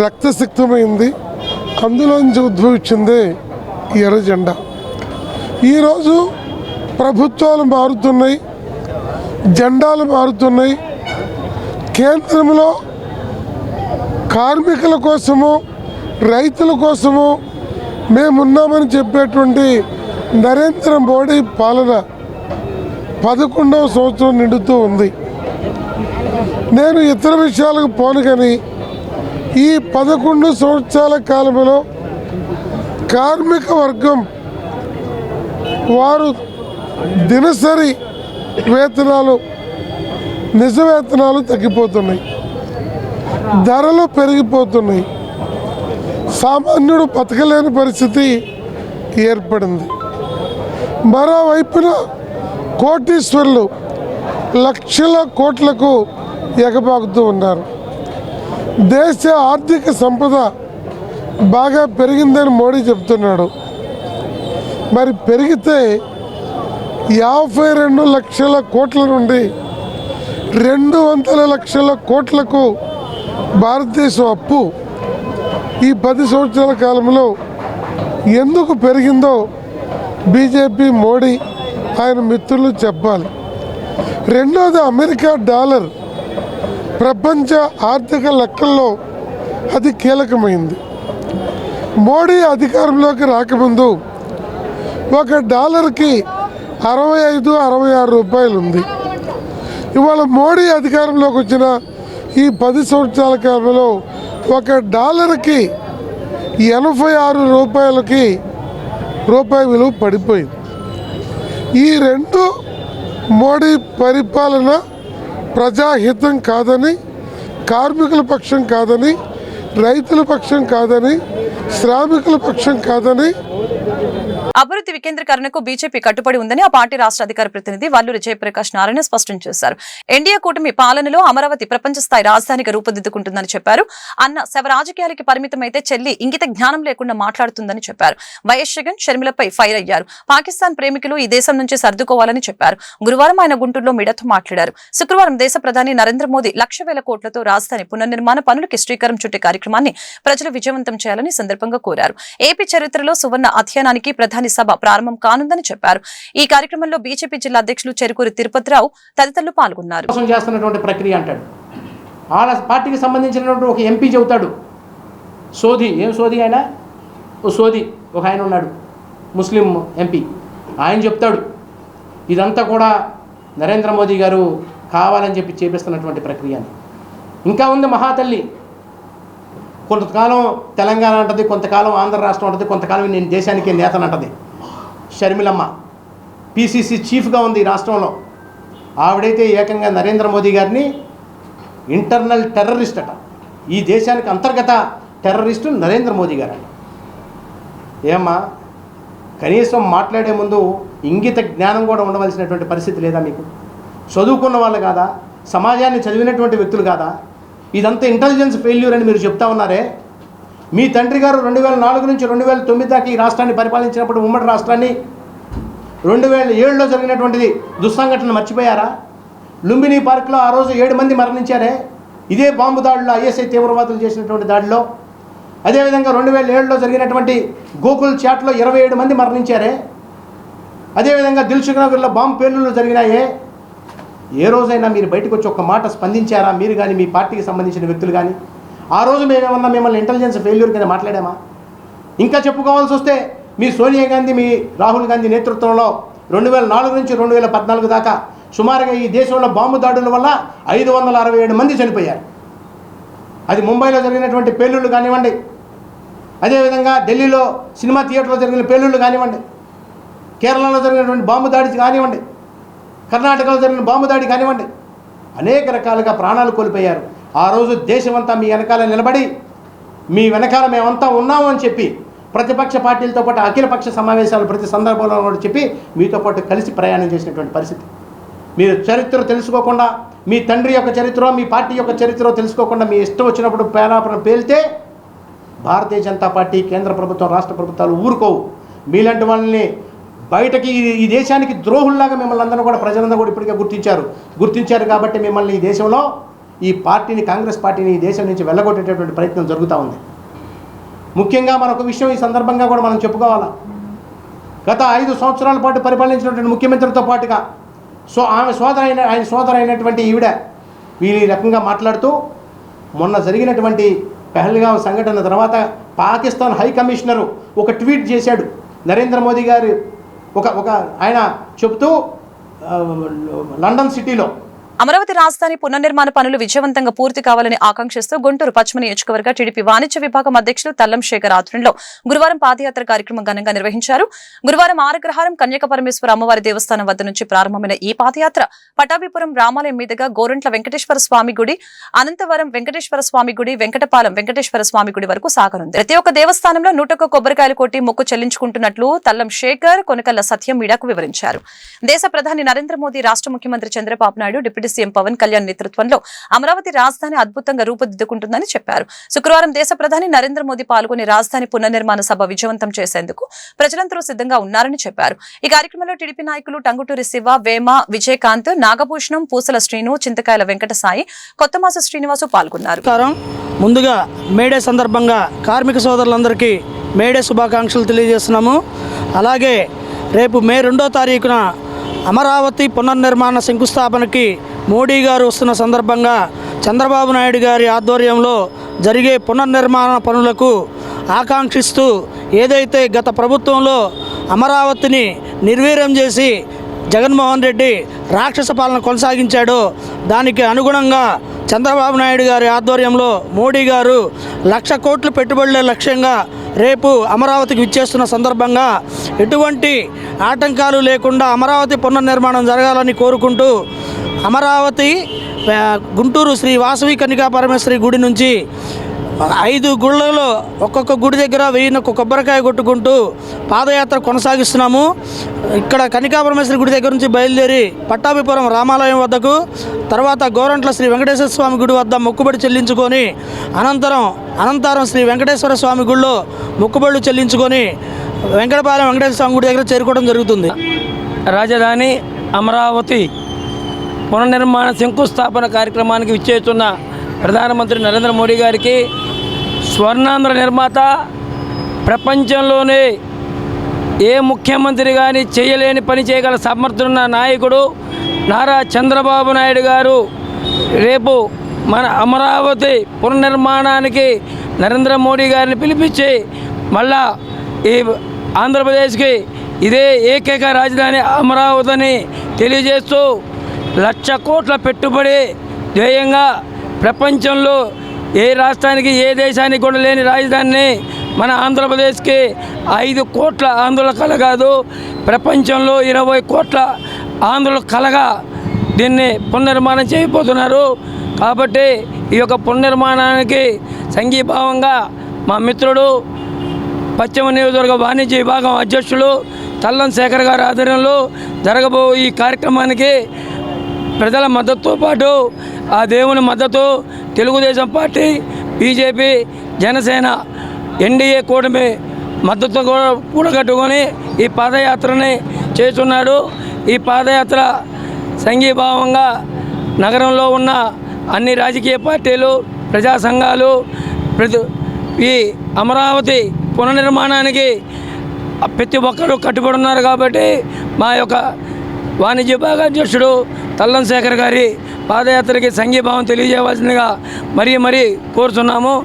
రక్తసిక్తమైంది. అందులోంచి ఉద్భవించిందే ఎర్ర జెండా. ఈరోజు ప్రభుత్వాలు మారుతున్నాయి, జెండాలు మారుతున్నాయి. కేంద్రంలో కార్మికుల కోసము, రైతుల కోసము మేమున్నామని చెప్పేటువంటి నరేంద్ర మోడీ పాలన 11వ సంవత్సరం నిండుతూ ఉంది. నేను ఇతర విషయాలకు పోను కానీ ఈ 11 సంవత్సరాల కాలంలో కార్మిక వర్గం వారు దినసరి వేతనాలు, నిజ వేతనాలు తగ్గిపోతున్నాయి, ధరలు పెరిగిపోతున్నాయి. సామాన్యుడు బతకలేని పరిస్థితి ఏర్పడింది. మరోవైపున కోటీశ్వరులు లక్షల కోట్లకు ఎగబాకుతూ ఉన్నారు. దేశ ఆర్థిక సంపద బాగా పెరిగిందని మోడీ చెప్తున్నాడు. మరి పెరిగితే 52 లక్షల కోట్ల నుండి 200 లక్షల కోట్లకు భారతదేశం అప్పు ఈ 10 సంవత్సరాల కాలంలో ఎందుకు పెరిగిందో బీజేపీ, మోడీ, ఆయన మిత్రులు చెప్పాలి. రెండోది, అమెరికా డాలర్ ప్రపంచ ఆర్థిక లెక్కల్లో అది కీలకమైంది. మోడీ అధికారంలోకి రాకముందు ఒక డాలర్కి 65-66 రూపాయలు ఉంది. ఇవాళ మోడీ అధికారంలోకి వచ్చిన ఈ 10 సంవత్సరాల కాలంలో ఒక డాలర్కి 86 రూపాయలకి రూపాయి విలువ పడిపోయింది. ఈ రెండు మోడీ పరిపాలన ప్రజాహితం కాదని, కార్మికుల పక్షం కాదని, రైతుల పక్షం కాదని, శ్రామికుల పక్షం కాదని, అభివృద్ధి వికేంద్రీకరణకు బీజేపీ కట్టుబడి ఉందని ఆ పార్టీ రాష్ట్ర అధికార ప్రతినిధి వల్లూరి జయప్రకాష్ నారాయణ స్పష్టం చేశారు. ఎన్డీఏ కూటమి పాలనలో అమరావతి ప్రపంచ స్థాయి రాజధానిగా రూపుదిద్దుకుంటుందని చెప్పారు. అన్న శవ రాజకీయాలకి పరిమితమైతే చెల్లి ఇంగిత జ్ఞానం లేకుండా మాట్లాడుతుందని చెప్పారు. వైఎస్ జగన్ షర్మిలపై ఫైర్ అయ్యారు. పాకిస్తాన్ ప్రేమికులు ఈ దేశం నుంచి సర్దుకోవాలని చెప్పారు. గురువారం ఆయన గుంటూరులో మీడియాతో మాట్లాడారు. శుక్రవారం దేశ ప్రధాని నరేంద్ర మోదీ 1,00,000 కోట్లతో రాజధాని పునర్నిర్మాణ పనులకి శ్రీకారం చుట్టే కార్యక్రమాన్ని ప్రజలు విజయవంతం చేయాలని సందర్భంగా కోరారు. ఏపీ చరిత్రలో సువర్ణ అధ్యయనానికి ప్రధాని సభ ప్రారంభం కానుందని చెప్పారు. ఈ కార్యక్రమంలో బీజేపీ జిల్లా అధ్యక్షులు చెరుకూరి తిరుపతిరావు తదితరులు పాల్గొన్నారు. చేస్తున్నటువంటి ప్రక్రియ అంటాడు. వాళ్ళ పార్టీకి సంబంధించినటువంటి ఒక ఎంపీ చెబుతాడు సోది. ఏం సోది? ఆయన ఓ సోది ఒక ఆయన ఉన్నాడు, ముస్లిం ఎంపీ. ఆయన చెప్తాడు ఇదంతా కూడా నరేంద్ర మోదీ గారు కావాలని చెప్పి చేపిస్తున్నటువంటి ప్రక్రియ అని. ఇంకా ఉంది మహాతల్లి. కొంతకాలం తెలంగాణ అంటది, కొంతకాలం ఆంధ్ర రాష్ట్రం అంటది, కొంతకాలం నేను దేశానికి నేతను అంటది. షర్మిలమ్మ పిసిసి చీఫ్గా ఉంది ఈ రాష్ట్రంలో. ఆవిడైతే ఏకంగా నరేంద్ర మోదీ గారిని ఇంటర్నల్ టెర్రరిస్ట్ అట. ఈ దేశానికి అంతర్గత టెర్రరిస్టు నరేంద్ర మోదీ గారు. ఏమ్మా, కనీసం మాట్లాడే ముందు ఇంగిత జ్ఞానం కూడా ఉండవలసినటువంటి పరిస్థితి లేదా మీకు? చదువుకున్న వాళ్ళు కాదా? సమాజాన్ని చదివినటువంటి వ్యక్తులు కాదా? ఇదంతా ఇంటెలిజెన్స్ ఫెయిల్యూర్ అని మీరు చెప్తా ఉన్నారే. మీ తండ్రి గారు 2004 నుంచి 2009 దాకా ఈ రాష్ట్రాన్ని పరిపాలించినప్పుడు, ఉమ్మడి రాష్ట్రాన్ని 2007లో జరిగినటువంటిది దుస్సంఘటన మర్చిపోయారా? లుంబిని పార్క్లో ఆ రోజు 7 మంది మరణించారే ఇదే బాంబు దాడిలో, ఐఎస్ఐ తీవ్రవాదులు చేసినటువంటి దాడిలో. అదేవిధంగా 2007లో జరిగినటువంటి గోకుల్ చాట్లో 27 మంది మరణించారే. అదేవిధంగా దిల్సుఖ్ నగర్లో బాంబు పేలుళ్ళు జరిగినాయే. ఏ రోజైనా మీరు బయటకు వచ్చి ఒక్క మాట స్పందించారా? మీరు కానీ మీ పార్టీకి సంబంధించిన వ్యక్తులు కానీ ఆ రోజు మేమేమన్నా మిమ్మల్ని ఇంటెలిజెన్స్ ఫెయిల్యూర్ కింద మాట్లాడామా? ఇంకా చెప్పుకోవాల్సి వస్తే మీ సోనియా గాంధీ, మీ రాహుల్ గాంధీ నేతృత్వంలో 2004 నుంచి 2014 దాకా సుమారుగా ఈ దేశంలో బాంబు దాడుల వల్ల 567 మంది చనిపోయారు. అది ముంబైలో జరిగినటువంటి పేలుళ్ళు కానివ్వండి, అదేవిధంగా ఢిల్లీలో సినిమా థియేటర్లో జరిగిన పేలుళ్ళు కానివ్వండి, కేరళలో జరిగినటువంటి బాంబు దాడి కానివ్వండి, కర్ణాటకలో జరిగిన బాంబు దాడి కానివ్వండి, అనేక రకాలుగా ప్రాణాలు కోల్పోయారు. ఆ రోజు దేశమంతా మీ వెనకాల నిలబడి, మీ వెనకాల మేమంతా ఉన్నాము అని చెప్పి ప్రతిపక్ష పార్టీలతో పాటు అఖిలపక్ష సమావేశాలు ప్రతి సందర్భంలో కూడా చెప్పి మీతో పాటు కలిసి ప్రయాణం చేసినటువంటి పరిస్థితి. మీరు చరిత్ర తెలుసుకోకుండా, మీ తండ్రి యొక్క చరిత్ర, మీ పార్టీ యొక్క చరిత్ర తెలుసుకోకుండా మీ ఇష్టం వచ్చినప్పుడు పేలాపన పేలితే భారతీయ జనతా పార్టీ, కేంద్ర ప్రభుత్వం, రాష్ట్ర ప్రభుత్వాలు ఊరుకోవు. మీలాంటి వాళ్ళని బయటకి ఈ దేశానికి ద్రోహుల్లాగా మిమ్మల్ని అందరూ కూడా ప్రజలందరూ కూడా ఇప్పటికే గుర్తించారు. కాబట్టి మిమ్మల్ని ఈ దేశంలో, ఈ పార్టీని, కాంగ్రెస్ పార్టీని ఈ దేశం నుంచి వెళ్ళగొట్టేటటువంటి ప్రయత్నం జరుగుతూ ఉంది. ముఖ్యంగా మరొక విషయం ఈ సందర్భంగా కూడా మనం చెప్పుకోవాలా. గత 5 సంవత్సరాల పాటు పరిపాలించినటువంటి ముఖ్యమంత్రితో పాటుగా ఆయన సోదరు అయినటువంటి ఈవిడ వీళ్ళు ఈ రకంగా మాట్లాడుతూ, మొన్న జరిగినటువంటి పెహల్గాం సంఘటన తర్వాత పాకిస్తాన్ హై కమిషనరు ఒక ట్వీట్ చేశాడు. నరేంద్ర మోదీ గారు ఒక ఆయన చెప్తూ, లండన్ సిటీలో అమరావతి రాజధాని పునర్నిర్మాణ పనులు విజయవంతంగా పూర్తి కావాలని ఆకాంక్షిస్తూ గుంటూరు పశ్చిమ నియోజకవర్గ టీడీపీ వాణిజ్య విభాగం అధ్యక్షులు తల్లం శేఖర్ ఆధ్వర్యంలో గురువారం పాదయాత్ర కార్యక్రమం ఘనంగా నిర్వహించారు. గురువారం ఆరగ్రహారం కన్యక పరమేశ్వర అమ్మవారి దేవస్థానం వద్ద నుంచి ప్రారంభమైన ఈ పాదయాత్ర పటాభిపురం రామాలయం మీదుగా గోరంట్ల వెంకటేశ్వర స్వామి గుడి, అనంతవరం వెంకటేశ్వర స్వామి గుడి, వెంకటపాలెం వెంకటేశ్వర స్వామి గుడి వరకు సాగనుంది. ప్రతి ఒక్క దేవస్థానంలో 101 కొబ్బరికాయలు కొట్టి మొక్కు చెల్లించుకుంటున్నట్లు తల్లం శేఖర్ కొనకల్ల సత్యం మీడియాకు వివరించారు. దేశ ప్రధాని నరేంద్ర మోదీ, రాష్ట్ర ముఖ్యమంత్రి చంద్రబాబు నాయుడు, డిప్యూటీ సీఎం పవన్ కళ్యాణ్ నేతృత్వంలో అమరావతి రాజధాని అద్భుతంగా రూపుదిద్దుకుంటుందని చెప్పారు. శుక్రవారం దేశ ప్రధాని నరేంద్ర మోదీ పాల్గొని రాజధాని పునర్నిర్మాణ సభ విజయవంతం చేసేందుకు ప్రజలందరూ సిద్ధంగా ఉన్నారని చెప్పారు. ఈ కార్యక్రమంలో టీడీపీ నాయకులు టంగుటూరి శివ, వేమ, విజయకాంత్, నాగభూషణం, పూసల శ్రీను, చింతకాయల వెంకట సాయి, కొత్తమాస శ్రీనివాసు పాల్గొన్నారు. ముందుగా మేడే సందర్భంగా కార్మిక సోదరులందరికీ మేడే శుభాకాంక్షలు తెలియజేస్తున్నాము. అలాగే రేపు మే 2వ తారీఖున అమరావతి పునర్నిర్మాణ శంకుస్థాపనకి మోడీ గారు వస్తున్న సందర్భంగా చంద్రబాబు నాయుడు గారి ఆధ్వర్యంలో జరిగే పునర్నిర్మాణ పనులకు ఆకాంక్షిస్తూ ఏదైతే గత ప్రభుత్వంలో అమరావతిని నిర్వీర్యం చేసి జగన్మోహన్ రెడ్డి రాక్షస పాలన కొనసాగించాడో దానికి అనుగుణంగా చంద్రబాబు నాయుడు గారి ఆధ్వర్యంలో మోడీ గారు 1,00,000 కోట్ల పెట్టుబడుల లక్ష్యంగా రేపు అమరావతికి విచ్చేస్తున్న సందర్భంగా ఎటువంటి ఆటంకాలు లేకుండా అమరావతి పునర్నిర్మాణం జరగాలని కోరుకుంటూ అమరావతి గుంటూరు శ్రీ వాసవి కన్యకా పరమేశ్వరి గుడి నుంచి 5 గుళ్ళలో ఒక్కొక్క గుడి దగ్గర 1000 కొబ్బరికాయ కొట్టుకుంటూ పాదయాత్ర కొనసాగిస్తున్నాము. ఇక్కడ కన్యకా పరమేశ్వరి గుడి దగ్గర నుంచి బయలుదేరి పట్టాభిపురం రామాలయం వద్దకు, తర్వాత గోరంట్ల శ్రీ వెంకటేశ్వర స్వామి గుడి వద్ద మొక్కుబడి చెల్లించుకొని అనంతరం శ్రీ వెంకటేశ్వర స్వామి గుడిలో మొక్కుబడులు చెల్లించుకొని వెంకటపాలెం వెంకటేశ్వర స్వామి గుడి దగ్గర చేరుకోవడం జరుగుతుంది. రాజధాని అమరావతి పునర్నిర్మాణ శంకుస్థాపన కార్యక్రమానికి విచ్చేస్తున్న ప్రధానమంత్రి నరేంద్ర మోడీ గారికి, స్వర్ణాంధ్ర నిర్మాత, ప్రపంచంలోనే ఏ ముఖ్యమంత్రి కానీ చేయలేని పని చేయగల సమర్థున్న నాయకుడు నారా చంద్రబాబు నాయుడు గారు రేపు మన అమరావతి పునర్నిర్మాణానికి నరేంద్ర మోడీ గారిని పిలిపించి మళ్ళా ఈ ఆంధ్రప్రదేశ్కి ఇదే ఏకైక రాజధాని అమరావతిని తెలియజేస్తూ 1,00,000 కోట్ల పెట్టుబడి ధ్యేయంగా ప్రపంచంలో ఏ రాష్ట్రానికి ఏ దేశానికి కూడా లేని రాజధానిని మన ఆంధ్రప్రదేశ్కి 5 కోట్ల ఆంధ్రుల కళ కాదు, ప్రపంచంలో 20 కోట్ల ఆంధ్రుల కళగా దీన్ని పునర్నిర్మాణం చేయబోతున్నారు. కాబట్టి ఈ యొక్క పునర్నిర్మాణానికి సంఘీభావంగా మా మిత్రుడు పశ్చిమ నియోజకవర్గ వాణిజ్య విభాగం అధ్యక్షులు తల్లం శేఖర్ గారి ఆధ్వర్యంలో జరగబో ఈ కార్యక్రమానికి ప్రజల మద్దతుతో పాటు ఆ దేవుని మద్దతు Telugu Desam party, BJP, Janasena, NDA కూటమి మద్దతు కూడగట్టుకొని ఈ పాదయాత్రని చేస్తున్నాడు. ఈ పాదయాత్ర సంఘీభావంగా నగరంలో ఉన్న అన్ని రాజకీయ పార్టీలు, ప్రజా సంఘాలు ఈ అమరావతి పునర్నిర్మాణానికి ప్రతి ఒక్కరూ కట్టుబడి ఉన్నారు. కాబట్టి మా యొక్క వాణిజ్య విభాగ అధ్యక్షుడు తల్లం శేఖర్ గారి పాదయాత్రకి సంఘీభావం తెలియజేయవలసిందిగా మరీ కోరుతున్నాము.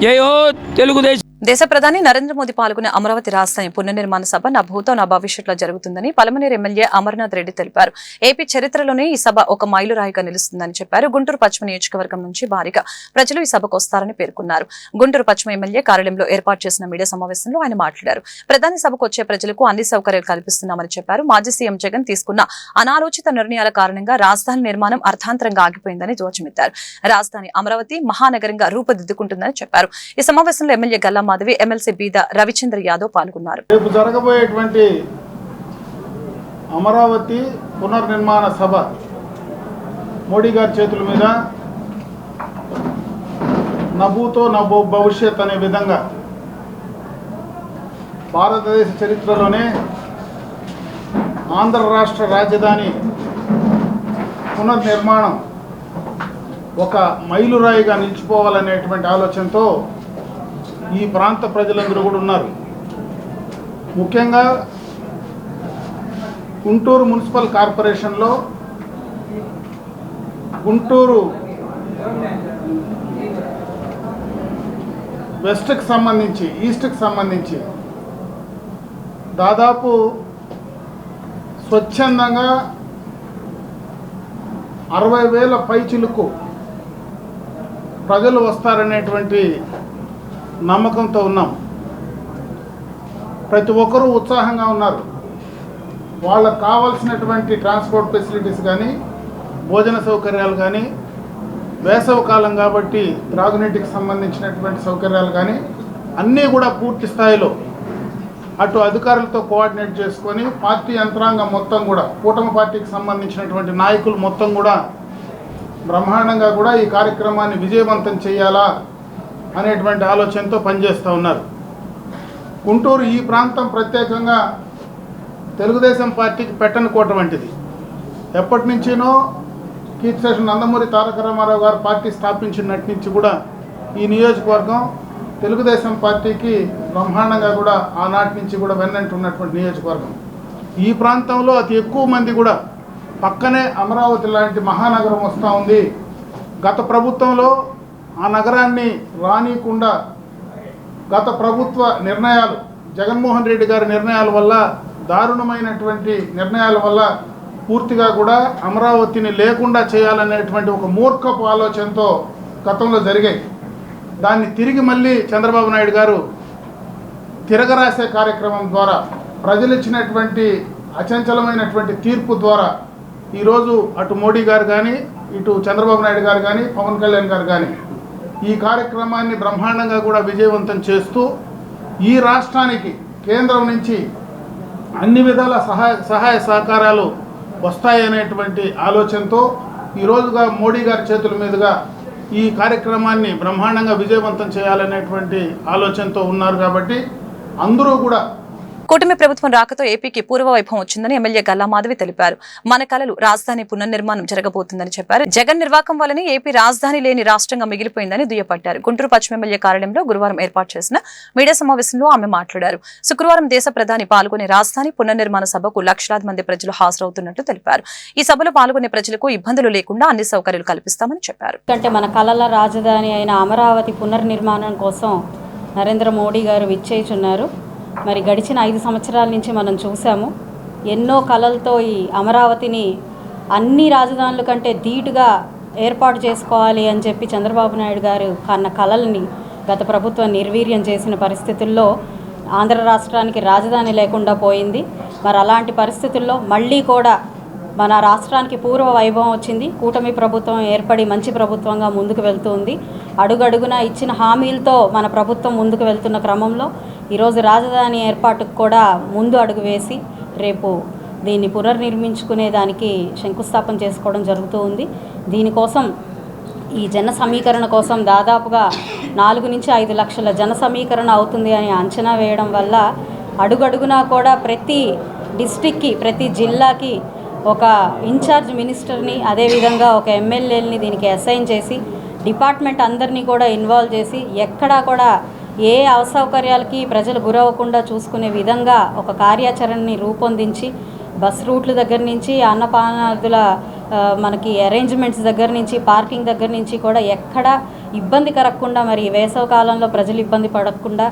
జై హో తెలుగుదేశం. దేశ ప్రధాని నరేంద్ర మోదీ పాల్గొనే అమరావతి రాజధాని పునర్నిర్మాణ సభ నా భూతో నా భవిష్యత్తులో జరుగుతుందని పలమనేరు ఎమ్మెల్యే అమర్నాథ్ రెడ్డి తెలిపారు. ఏపీ చరిత్రలోనే ఈ సభ ఒక మైలురాయిగా నిలుస్తుందని చెప్పారు. గుంటూరు పశ్చిమ నియోజకవర్గం నుంచి భారీగా ప్రజలు ఈ సభకు వస్తారని పేర్కొన్నారు. గుంటూరు పశ్చిమ ఎమ్మెల్యే కార్యాలయంలో ఏర్పాటు చేసిన మీడియా సమావేశంలో ఆయన మాట్లాడారు. ప్రధాని సభకు వచ్చే ప్రజలకు అన్ని సౌకర్యాలు కల్పిస్తున్నామని చెప్పారు. మాజీ సీఎం జగన్ తీసుకున్న అనాలోచిత నిర్ణయాల కారణంగా రాజధాని నిర్మాణం అర్థాంతరంగా ఆగిపోయిందని ధ్వజమెత్తారు. రాజధాని అమరావతి మహానగరంగా రూపుదిద్దుకుంటుందని చెప్పారు. ఈ సమావేశంలో ఎమ్మెల్యే గల్లా మాధవి, ఎమ్మెల్సీ బీద రవిచంద్ర యాదవ్ పాల్గొన్నారు. రేపు జరగబోయేటువంటి అమరావతి పునర్నిర్మాణ సభ మోడీ గారి చేతుల మీద నభూతో నభో భవిష్యత్ అనే విధంగా భారతదేశ చరిత్రలోనే ఆంధ్ర రాష్ట్ర రాజధాని పునర్నిర్మాణం ఒక మైలురాయిగా నిలిచిపోవాలనేటువంటి ఆలోచనతో ఈ ప్రాంత ప్రజలందరూ కూడా ఉన్నారు. ముఖ్యంగా గుంటూరు మున్సిపల్ కార్పొరేషన్లో గుంటూరు వెస్ట్కి సంబంధించి, ఈస్ట్కి సంబంధించి దాదాపు స్వచ్ఛందంగా 60,000 పైచిలుకు ప్రజలు వస్తారనేటువంటి నమ్మకంతో ఉన్నాం. ప్రతి ఒక్కరూ ఉత్సాహంగా ఉన్నారు. వాళ్ళకు కావాల్సినటువంటి ట్రాన్స్పోర్ట్ ఫెసిలిటీస్ కానీ, భోజన సౌకర్యాలు కానీ, వేసవి కాలం కాబట్టి త్రాగునీటికి సంబంధించినటువంటి సౌకర్యాలు కానీ అన్నీ కూడా పూర్తి స్థాయిలో అటు అధికారులతో కోఆర్డినేట్ చేసుకొని పార్టీ యంత్రాంగం మొత్తం కూడా, కూటమి పార్టీకి సంబంధించినటువంటి నాయకులు మొత్తం కూడా బ్రహ్మాండంగా కూడా ఈ కార్యక్రమాన్ని విజయవంతం చేయాలా అనేటువంటి ఆలోచనతో పనిచేస్తూ ఉన్నారు. గుంటూరు ఈ ప్రాంతం ప్రత్యేకంగా తెలుగుదేశం పార్టీకి పెట్టని కోట వంటిది. ఎప్పటి నుంచినో కీర్తిశేషులు నందమూరి తారక రామారావు గారు పార్టీ స్థాపించినటి నుంచి కూడా ఈ నియోజకవర్గం తెలుగుదేశం పార్టీకి బ్రహ్మాండంగా కూడా ఆనాటి నుంచి కూడా వెన్నంటి ఉన్నటువంటి నియోజకవర్గం. ఈ ప్రాంతంలో అతి ఎక్కువ మంది కూడా పక్కనే అమరావతి లాంటి మహానగరం వస్తూ ఉంది. గత ప్రభుత్వంలో ఆ నగరాన్ని రానియకుండా గత ప్రభుత్వ నిర్ణయాలు, జగన్మోహన్ రెడ్డి గారి నిర్ణయాల వల్ల, దారుణమైనటువంటి నిర్ణయాల వల్ల పూర్తిగా కూడా అమరావతిని లేకుండా చేయాలనేటువంటి ఒక మూర్ఖపు ఆలోచనతో గతంలో జరిగాయి. దాన్ని తిరిగి మళ్ళీ చంద్రబాబు నాయుడు గారు తిరగరాసే కార్యక్రమం ద్వారా, ప్రజలు ఇచ్చినటువంటి అచంచలమైనటువంటి తీర్పు ద్వారా ఈరోజు అటు మోడీ గారు కానీ, ఇటు చంద్రబాబు నాయుడు గారు కానీ, పవన్ కళ్యాణ్ గారు కానీ ఈ కార్యక్రమాన్ని బ్రహ్మాండంగా కూడా విజయవంతం చేస్తూ ఈ రాష్ట్రానికి కేంద్రం నుంచి అన్ని విధాల సహాయ సహకారాలు వస్తాయనేటువంటి ఆలోచనతో ఈరోజుగా మోడీ గారి చేతుల మీదుగా ఈ కార్యక్రమాన్ని బ్రహ్మాండంగా విజయవంతం చేయాలనేటువంటి ఆలోచనతో ఉన్నారు. కాబట్టి అందరూ కూడా కూటమి ప్రభుత్వం రాకతో ఏపీకి పూర్వ వైభవం వచ్చిందని ఎమ్మెల్యే గల్లా మాధవి తెలిపారు. మన కలలు రాజధాని పునర్నిర్మాణం జరగబోతుందని చెప్పారు. జగన్ నిర్వాకం వల్లనే ఏపీ రాజధాని లేని రాష్ట్రంగా మిగిలిపోయిందని దుయ్యపట్టారు. గుంటూరు పశ్చిమ ఎమ్మెల్యే కార్యాలయంలో గురువారం ఏర్పాటు చేసిన మీడియా సమావేశంలో ఆమె మాట్లాడారు. శుక్రవారం దేశ ప్రధాని పాల్గొనే రాజధాని పునర్నిర్మాణ సభకు లక్షలాది మంది ప్రజలు హాజరవుతున్నట్టు తెలిపారు. ఈ సభలో పాల్గొనే ప్రజలకు ఇబ్బందులు లేకుండా అన్ని సౌకర్యాలు కల్పిస్తామని చెప్పారు. మన కలల రాజధాని అయిన అమరావతి పునర్నిర్మాణం కోసం నరేంద్ర మోడీ గారు విచ్చేయుచున్నారు. మరి గడిచిన 5 సంవత్సరాల నుంచి మనం చూసాము. ఎన్నో కలలతో ఈ అమరావతిని అన్ని రాజధానుల కంటే ధీటుగా ఏర్పాటు చేసుకోవాలి అని చెప్పి చంద్రబాబు నాయుడు గారు కన్న కలల్ని గత ప్రభుత్వం నిర్వీర్యం చేసిన పరిస్థితుల్లో ఆంధ్ర రాష్ట్రానికి రాజధాని లేకుండా పోయింది. మరి అలాంటి పరిస్థితుల్లో మళ్ళీ కూడా మన రాష్ట్రానికి పూర్వ వైభవం వచ్చింది. కూటమి ప్రభుత్వం ఏర్పడి మంచి ప్రభుత్వంగా ముందుకు వెళ్తుంది. అడుగడుగున ఇచ్చిన హామీలతో మన ప్రభుత్వం ముందుకు వెళ్తున్న క్రమంలో ఈరోజు రాజధాని ఏర్పాటుకు కూడా ముందు అడుగు వేసి రేపు దీన్ని పునర్నిర్మించుకునే దానికి శంకుస్థాపన చేసుకోవడం జరుగుతూ ఉంది. దీనికోసం ఈ జన సమీకరణ కోసం దాదాపుగా 4 నుంచి 5 లక్షల జన సమీకరణ అవుతుంది అని అంచనా వేయడం వల్ల అడుగడుగునా కూడా ప్రతి డిస్ట్రిక్ట్కి, ప్రతి జిల్లాకి ఒక ఇన్ఛార్జ్ మినిస్టర్ని, అదేవిధంగా ఒక ఎమ్మెల్యేలని దీనికి అసైన్ చేసి డిపార్ట్మెంట్ అందరినీ కూడా ఇన్వాల్వ్ చేసి ఎక్కడా కూడా ఏ అసౌకర్యాలకి ప్రజలు గురవ్వకుండా చూసుకునే విధంగా ఒక కార్యాచరణని రూపొందించి బస్ రూట్ల దగ్గర నుంచి అన్నపానాదుల మనకి అరేంజ్మెంట్స్ దగ్గర నుంచి పార్కింగ్ దగ్గర నుంచి కూడా ఎక్కడ ఇబ్బంది కలగకుండా, మరి వేసవి కాలంలో ప్రజలు ఇబ్బంది పడకుండా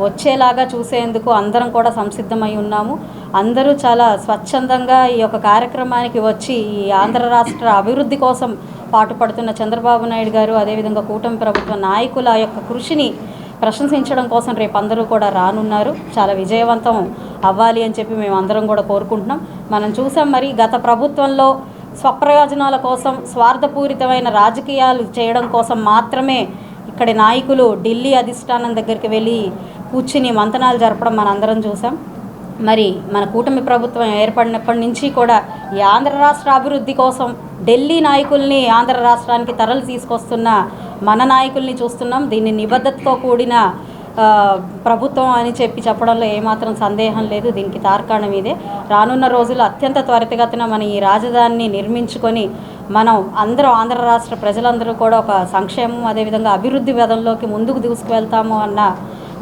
వచ్చేలాగా చూసేందుకు అందరం కూడా సంసిద్ధమై ఉన్నాము. అందరూ చాలా స్వచ్ఛందంగా ఈ యొక్క కార్యక్రమానికి వచ్చి ఈ ఆంధ్ర రాష్ట్ర అభివృద్ధి కోసం పాటుపడుతున్న చంద్రబాబు నాయుడు గారు, అదేవిధంగా కూటమి ప్రభుత్వ నాయకుల యొక్క కృషిని ప్రశంసించడం కోసం రేపు అందరూ కూడా రానున్నారు. చాలా విజయవంతం అవ్వాలి అని చెప్పి మేము అందరం కూడా కోరుకుంటున్నాం. మనం చూసాం, మరి గత ప్రభుత్వంలో స్వప్రయోజనాల కోసం స్వార్థపూరితమైన రాజకీయాలు చేయడం కోసం మాత్రమే ఇక్కడి నాయకులు ఢిల్లీ అధిష్టానం దగ్గరికి వెళ్ళి కూర్చుని మంతనాలు జరపడం మనందరం చూసాం. మరి మన కూటమి ప్రభుత్వం ఏర్పడినప్పటి నుంచి కూడా ఈ ఆంధ్ర రాష్ట్ర అభివృద్ధి కోసం ఢిల్లీ నాయకుల్ని ఆంధ్ర రాష్ట్రానికి తరలి తీసుకొస్తున్న మన నాయకుల్ని చూస్తున్నాం. దీన్ని నిబద్ధతతో కూడిన ప్రభుత్వం అని చెప్పడంలో ఏమాత్రం సందేహం లేదు. దీనికి తార్కాణం ఇదే. రానున్న రోజుల్లో అత్యంత త్వరితగతిన మన ఈ రాజధానిని నిర్మించుకొని మనం అందరూ ఆంధ్ర రాష్ట్ర ప్రజలందరూ కూడా ఒక సంక్షేమం, అదేవిధంగా అభివృద్ధి పదంలోకి ముందుకు తీసుకువెళ్తాము అన్న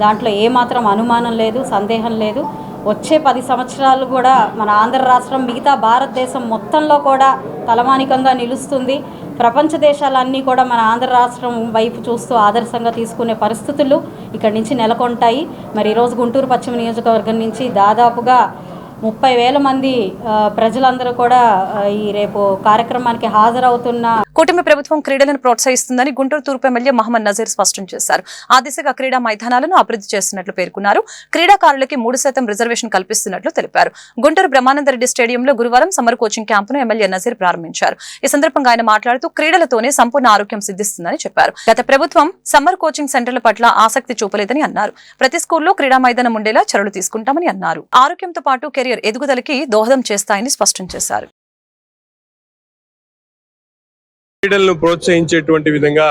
దాంట్లో ఏమాత్రం అనుమానం లేదు, సందేహం లేదు. వచ్చే 10 సంవత్సరాలు కూడా మన ఆంధ్ర రాష్ట్రం మిగతా భారతదేశం మొత్తంలో కూడా తలమానికంగా నిలుస్తుంది. ప్రపంచ దేశాలన్నీ కూడా మన ఆంధ్ర రాష్ట్రం వైపు చూస్తూ ఆదర్శంగా తీసుకునే పరిస్థితులు ఇక్కడి నుంచి నెలకొంటాయి. మరి ఈరోజు గుంటూరు పశ్చిమ నియోజకవర్గం నుంచి దాదాపుగా 30,000 మంది ప్రజలందరూ కూడా ఈ రేపు కార్యక్రమానికి హాజరవుతున్న కూటమి ప్రభుత్వం క్రీడలను ప్రోత్సహిస్తుందని గుంటూరు తూర్పు ఎమ్మెల్యే మహమ్మద్ నజీర్ స్పష్టం చేశారు. ఆ దిశగా క్రీడా మైదానాలను అభివృద్ధి చేస్తున్నట్లు పేర్కొన్నారు. క్రీడాకారులకి 3% రిజర్వేషన్ కల్పిస్తున్నట్లు తెలిపారు. గుంటూరు బ్రహ్మానందరెడ్డి స్టేడియంలో గురువారం సమ్మర్ కోచింగ్ క్యాంపును ఎమ్మెల్యే నజీర్ ప్రారంభించారు. ఈ సందర్భంగా ఆయన మాట్లాడుతూ క్రీడలతోనే సంపూర్ణ ఆరోగ్యం సిద్ధిస్తుందని చెప్పారు. గత ప్రభుత్వం సమ్మర్ కోచింగ్ సెంటర్ల పట్ల ఆసక్తి చూపలేదని అన్నారు. ప్రతి స్కూల్లో క్రీడా మైదానం ఉండేలా చర్యలు తీసుకుంటామని అన్నారు. ఆరోగ్యంతో పాటు కెరియర్ ఎదుగుదలకి దోహదం చేస్తాయని స్పష్టం చేశారు. క్రీడలను ప్రోత్సహించేటువంటి విధంగా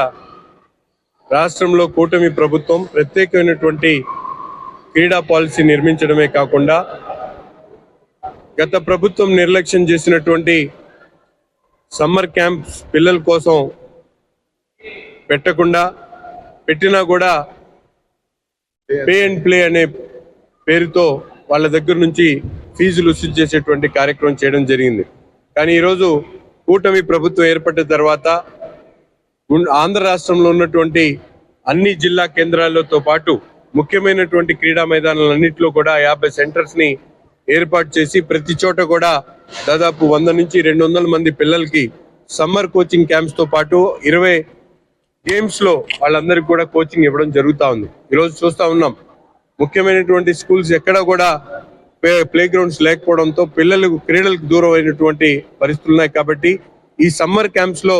రాష్ట్రంలో కూటమి ప్రభుత్వం ప్రత్యేకమైనటువంటి క్రీడా పాలసీ నిర్మించడమే కాకుండా గత ప్రభుత్వం నిర్లక్ష్యం చేసినటువంటి సమ్మర్ క్యాంప్స్ పిల్లల కోసం పెట్టకుండా పెట్టినా కూడా పే అండ్ ప్లే అనే పేరుతో వాళ్ళ దగ్గర నుంచి ఫీజులు వసూలు చేసేటువంటి కార్యక్రమం చేయడం జరిగింది. కానీ ఈరోజు కూటమి ప్రభుత్వం ఏర్పడిన తర్వాత ఆంధ్ర రాష్ట్రంలో ఉన్నటువంటి అన్ని జిల్లా కేంద్రాలతో పాటు ముఖ్యమైనటువంటి క్రీడా మైదానాలన్నింటిలో కూడా 50 సెంటర్స్ని ఏర్పాటు చేసి ప్రతి చోట కూడా దాదాపు 100 నుంచి 200 మంది పిల్లలకి సమ్మర్ కోచింగ్ క్యాంప్స్తో పాటు 20 గేమ్స్లో వాళ్ళందరికీ కూడా కోచింగ్ ఇవ్వడం జరుగుతూ ఉంది. ఈరోజు చూస్తూ ఉన్నాం ముఖ్యమైనటువంటి స్కూల్స్ ఎక్కడ కూడా ప్లే గ్రౌండ్స్ లేకపోవడంతో పిల్లలకు క్రీడలకు దూరం అయినటువంటి పరిస్థితులు ఉన్నాయి. కాబట్టి ఈ సమ్మర్ క్యాంప్స్ లో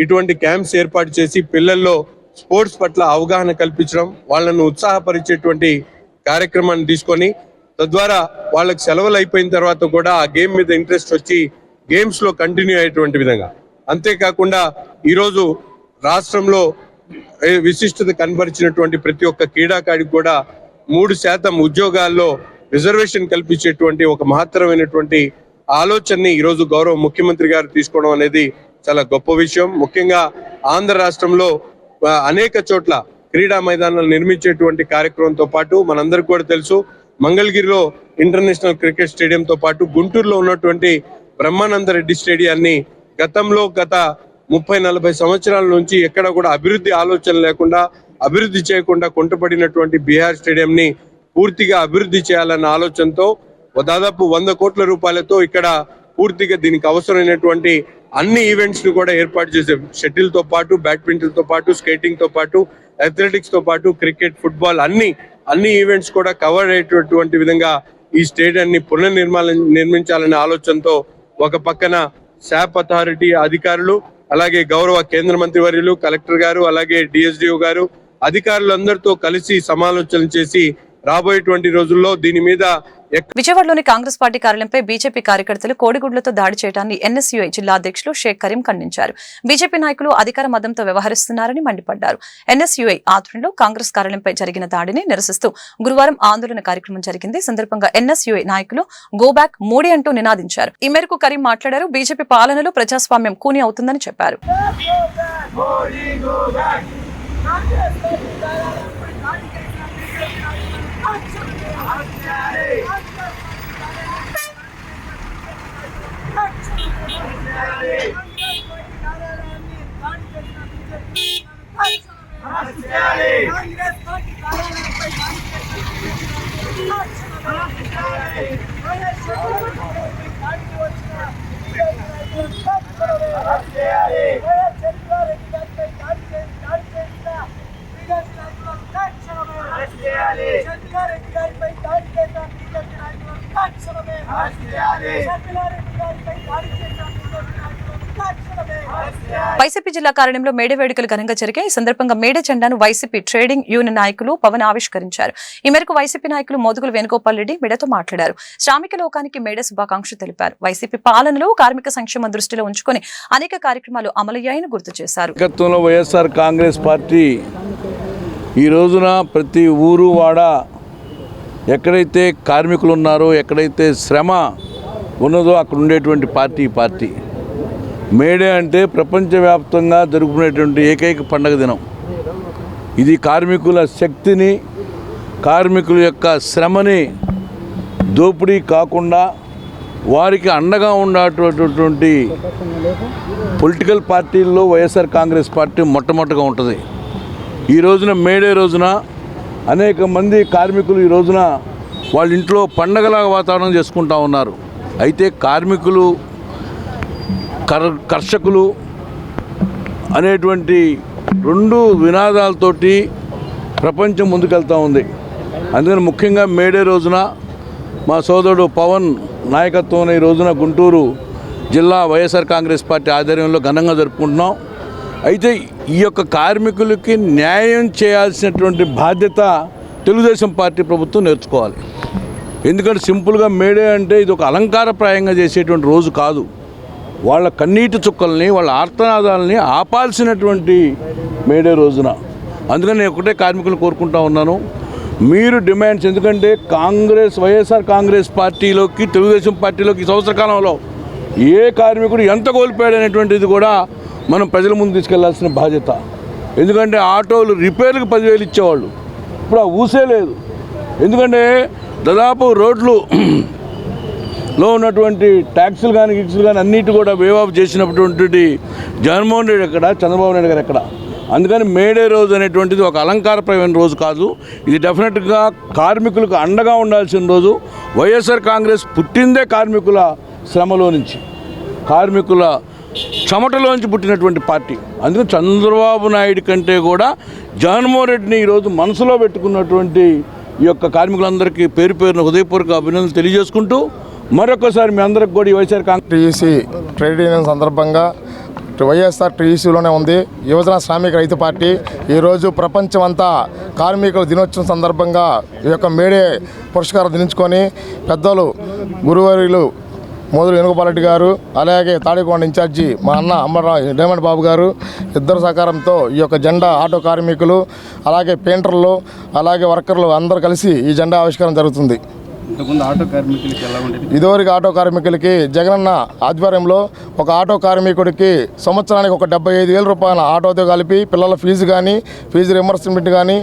ఇటువంటి క్యాంప్స్ ఏర్పాటు చేసి పిల్లల్లో స్పోర్ట్స్ పట్ల అవగాహన కల్పించడం, వాళ్ళను ఉత్సాహపరిచేటువంటి కార్యక్రమాన్ని తీసుకొని తద్వారా వాళ్ళకి సెలవులు అయిపోయిన తర్వాత కూడా ఆ గేమ్ మీద ఇంట్రెస్ట్ వచ్చి గేమ్స్ లో కంటిన్యూ అయ్యేటువంటి విధంగా. అంతేకాకుండా ఈరోజు రాష్ట్రంలో విశిష్టత కనబరిచినటువంటి ప్రతి ఒక్క క్రీడాకాడికి కూడా 3% ఉద్యోగాల్లో రిజర్వేషన్ కల్పించేటువంటి ఒక మహత్తరమైనటువంటి ఆలోచనని ఈరోజు గౌరవ ముఖ్యమంత్రి గారు తీసుకోవడం అనేది చాలా గొప్ప విషయం. ముఖ్యంగా ఆంధ్ర రాష్ట్రంలో అనేక చోట్ల క్రీడా మైదానాలు నిర్మించేటువంటి కార్యక్రమంతో పాటు మనందరికీ కూడా తెలుసు మంగళగిరిలో ఇంటర్నేషనల్ క్రికెట్ స్టేడియంతో పాటు గుంటూరులో ఉన్నటువంటి బ్రహ్మానందరెడ్డి స్టేడియాన్ని గతంలో గత 30-40 సంవత్సరాల నుంచి ఎక్కడ కూడా అభివృద్ధి ఆలోచన లేకుండా అభివృద్ధి చేయకుండా కుంటపడినటువంటి బీహార్ స్టేడియంని పూర్తిగా అభివృద్ధి చేయాలన్న ఆలోచనతో దాదాపు 100 కోట్ల రూపాయలతో ఇక్కడ పూర్తిగా దీనికి అవసరమైనటువంటి అన్ని ఈవెంట్స్ ను కూడా ఏర్పాటు చేసే షటిల్ తో పాటు బ్యాడ్మింటన్ తో పాటు స్కేటింగ్ తో పాటు అథ్లెటిక్స్ తో పాటు క్రికెట్ ఫుట్బాల్ అన్ని ఈవెంట్స్ కూడా కవర్ అయ్యేటటువంటి విధంగా ఈ స్టేడియాన్ని నిర్మించాలనే ఆలోచనతో ఒక పక్కన శాప్ అథారిటీ అధికారులు అలాగే గౌరవ కేంద్ర మంత్రి వర్యులు కలెక్టర్ గారు అలాగే డిఎస్డిఓ గారు అధికారులందరితో కలిసి సమాలోచన చేసి రాబోయేటువంటి రోజుల్లో దీని మీద విజయవాడలోని కాంగ్రెస్ పార్టీ కార్యాలయంపై బీజేపీ కార్యకర్తలు కోడిగుడ్లతో దాడి చేయడాన్ని ఎన్ఎస్యూఐ జిల్లా అధ్యక్షులు షేక్ కరీం ఖండించారు. బీజేపీ నాయకులు అధికార మదంతో వ్యవహరిస్తున్నారని మండిపడ్డారు. ఎన్ఎస్యూఐ ఆధ్వర్యంలో కాంగ్రెస్ కార్యాలయంపై జరిగిన దాడిని నిరసిస్తూ గురువారం ఆందోళన కార్యక్రమం జరిగింది. సందర్భంగా ఎన్ఎస్యూఐ నాయకులు గో బ్యాక్ మోడీ అంటూ నినాదించారు. ఈ మేరకు కరీం మాట్లాడారు. బీజేపీ పాలనలో ప్రజాస్వామ్యం కూని అవుతుందని చెప్పారు. వైసీపీ జిల్లా కార్యాలయంలో మేడే వేడుకలు ఘనంగా జరిగాయి. ఈ సందర్భంగా మేడే జెండాను వైసీపీ ట్రేడింగ్ యూనియన్ నాయకులు పవన్ ఆవిష్కరించారు. ఈ మేరకు వైసీపీ నాయకులు మోదుగుల వేణుగోపాల్ రెడ్డి మేడతో మాట్లాడారు. శ్రామిక లోకానికి మేడే శుభాకాంక్షలు తెలిపారు. వైసీపీ పాలనలో కార్మిక సంక్షేమం దృష్టిలో ఉంచుకొని అనేక కార్యక్రమాలు అమలయ్యాయని గుర్తు చేశారు. వైఎస్ఆర్ కాంగ్రెస్ పార్టీ ఈ రోజున ప్రతి ఊరు వాడ ఎక్కడైతే కార్మికులు ఉన్నారో ఎక్కడైతే శ్రమ ఉన్నదో అక్కడ ఉండేటువంటి పార్టీ మేడే అంటే ప్రపంచవ్యాప్తంగా జరుపుకునేటువంటి ఏకైక పండగ దినం. ఇది కార్మికుల శక్తిని కార్మికుల యొక్క శ్రమని దోపిడీ కాకుండా వారికి అండగా ఉండేటటువంటి పొలిటికల్ పార్టీల్లో వైఎస్ఆర్ కాంగ్రెస్ పార్టీ మొట్టమొదటిగా ఉంటుంది. ఈ రోజున మేడే రోజున అనేక మంది కార్మికులు ఈ రోజున వాళ్ళ ఇంట్లో పండగల వాతావరణం చేసుకుంటూ ఉన్నారు. అయితే కార్మికులు కర్షకులు అనేటువంటి రెండు వినాదాలతోటి ప్రపంచం ముందుకెళ్తూ ఉంది. అందుకని ముఖ్యంగా మేడే రోజున మా సోదరుడు పవన్ నాయకత్వంలో ఈ రోజున గుంటూరు జిల్లా వైఎస్ఆర్ కాంగ్రెస్ పార్టీ ఆధ్వర్యంలో ఘనంగా జరుపుకుంటున్నాం. అయితే ఈ యొక్క కార్మికులకి న్యాయం చేయాల్సినటువంటి బాధ్యత తెలుగుదేశం పార్టీ ప్రభుత్వం నేర్చుకోవాలి. ఎందుకంటే సింపుల్గా మేడే అంటే ఇది ఒక అలంకారప్రాయంగా చేసేటువంటి రోజు కాదు. వాళ్ళ కన్నీటి చుక్కల్ని, వాళ్ళ ఆర్తనాదాలని ఆపాల్సినటువంటి మేడే రోజున. అందుకని నేను ఒకటే కార్మికులు కోరుకుంటా ఉన్నాను, మీరు డిమాండ్స్, ఎందుకంటే వైఎస్ఆర్ కాంగ్రెస్ పార్టీలోకి తెలుగుదేశం పార్టీలోకి ఈ సంవత్సర కాలంలో ఏ కార్మికుడు ఎంత కోల్పోయాడు అనేటువంటిది కూడా మనం ప్రజల ముందు తీసుకెళ్లాల్సిన బాధ్యత. ఎందుకంటే ఆటోలు రిపేర్లకు 10,000 ఇచ్చేవాళ్ళు, ఇప్పుడు ఆ ఊసే లేదు. ఎందుకంటే దాదాపు రోడ్లు లో ఉన్నటువంటి ట్యాక్సులు కానీ గిక్సులు కానీ అన్నిటి కూడా వేవ్ ఆఫ్ చేసినటువంటి జగన్మోహన్ రెడ్డి ఎక్కడ, చంద్రబాబు నాయుడు గారు ఎక్కడ. అందుకని మేడే రోజు అనేటువంటిది ఒక అలంకారప్రమైన రోజు కాదు, ఇది డెఫినెట్గా కార్మికులకు అండగా ఉండాల్సిన రోజు. వైఎస్ఆర్ కాంగ్రెస్ పుట్టిందే కార్మికుల శ్రమలో నుంచి, కార్మికుల చెమటలోంచి పుట్టినటువంటి పార్టీ. అందుకని చంద్రబాబు నాయుడు కంటే కూడా జగన్మోహన్ రెడ్డిని ఈరోజు మనసులో పెట్టుకున్నటువంటి ఈ యొక్క కార్మికులందరికీ పేరు పేరున హృదయపూర్వక అభినందనలు తెలియజేసుకుంటూ మరొకసారి మీ అందరికి కూడా ఈ YSR Congress TUC trade union సందర్భంగా వైఎస్ఆర్ టీయూసీలోనే ఉంది యువజన శ్రామిక రైతు పార్టీ. ఈరోజు ప్రపంచమంతా కార్మికుల దినోత్సవం సందర్భంగా ఈ యొక్క మేడే పురస్కారం దించుకొని పెద్దలు గురువర్యులు మోదురు వెనుగపాలరెడ్డి గారు, అలాగే తాడికొండ ఇన్ఛార్జి మా అన్న అమ్మరావు డేమండ్ బాబు గారు ఇద్దరు సహకారంతో ఈ యొక్క జెండా ఆటో కార్మికులు, అలాగే పెయింటర్లు, అలాగే వర్కర్లు అందరూ కలిసి ఈ జెండా ఆవిష్కరణ జరుగుతుంది. ఇదివరకు ఆటో కార్మికులకి జగనన్న ఆధ్వర్యంలో ఒక ఆటో కార్మికుడికి సంవత్సరానికి ఒక 75,000 రూపాయల ఆటోతో కలిపి పిల్లల ఫీజు కానీ, ఫీజు రియంబర్స్మెంట్ కానీ,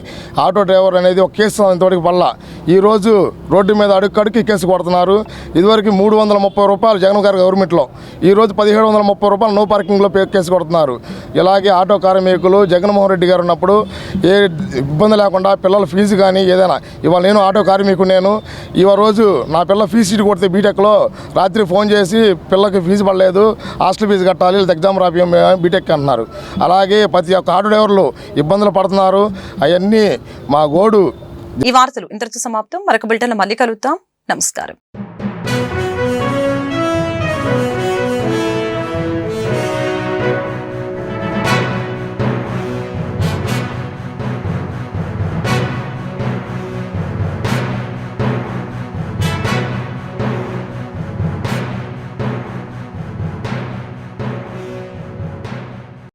ఆటో డ్రైవర్ అనేది ఒక కేసు ఇంతవరకు పడలా. ఈరోజు రోడ్డు మీద అడుక్కి కేసు కొడుతున్నారు. ఇదివరకు 330 రూపాయలు జగన్ గారి గవర్నమెంట్లో, ఈరోజు 1730 రూపాయలు నో పార్కింగ్లో కేసు కొడుతున్నారు. ఇలాగే ఆటో కార్మికులు జగన్మోహన్ రెడ్డి గారు ఉన్నప్పుడు ఏ ఇబ్బంది లేకుండా పిల్లల ఫీజు కానీ ఏదైనా, ఇవాళ నేను ఆటో కార్మికుడు, నేను ఇవాళ రోజు నా పిల్ల ఫీజు సీట్ కొడితే బీటెక్లో రాత్రి ఫోన్ చేసి పిల్లకి ఫీజు పడలేదు, హాస్టల్ ఫీజు కట్టాలి, ఎగ్జామ్ రాపియం బీటెక్ అంటున్నారు. అలాగే ప్రతి ఒక్క ఆటో డ్రైవర్లు ఇబ్బందులు పడుతున్నారు. అవన్నీ మా గోడు. ఈ వార్తలు ఇంతటితో సమాప్తం. మరొక బులెటిన్లో మళ్ళీ కలుద్దాం. నమస్కారం.